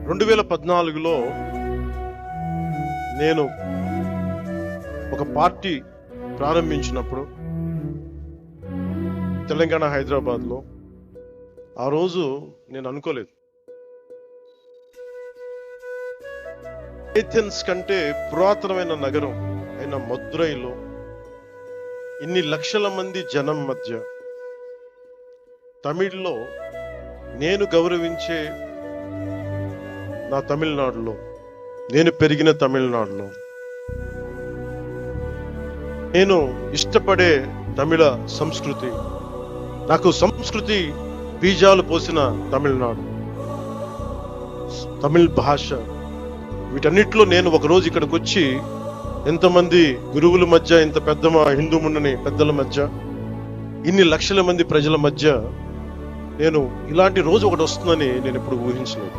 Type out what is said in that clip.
2014లో నేను ఒక పార్టీ ప్రారంభించినప్పుడు తెలంగాణ హైదరాబాద్లో ఆ రోజు నేను అనుకోలేదు, ఏథెన్స్ కంటే పురాతనమైన నగరం అయిన మదురైలో ఇన్ని లక్షల మంది జనం మధ్య తమిళ్లో నేను గౌరవించే నా తమిళనాడులో, నేను పెరిగిన తమిళనాడులో, నేను ఇష్టపడే తమిళ సంస్కృతి, నాకు సంస్కృతి బీజాలు పోసిన తమిళనాడు, తమిళ్ భాష, వీటన్నిటిలో నేను ఒకరోజు ఇక్కడికి వచ్చి ఎంతమంది గురువుల మధ్య, ఇంత పెద్ద హిందూ మున్నని పెద్దల మధ్య, ఇన్ని లక్షల మంది ప్రజల మధ్య నేను ఇలాంటి రోజు ఒకటి వస్తుందని నేను ఎప్పుడు ఊహించలేదు.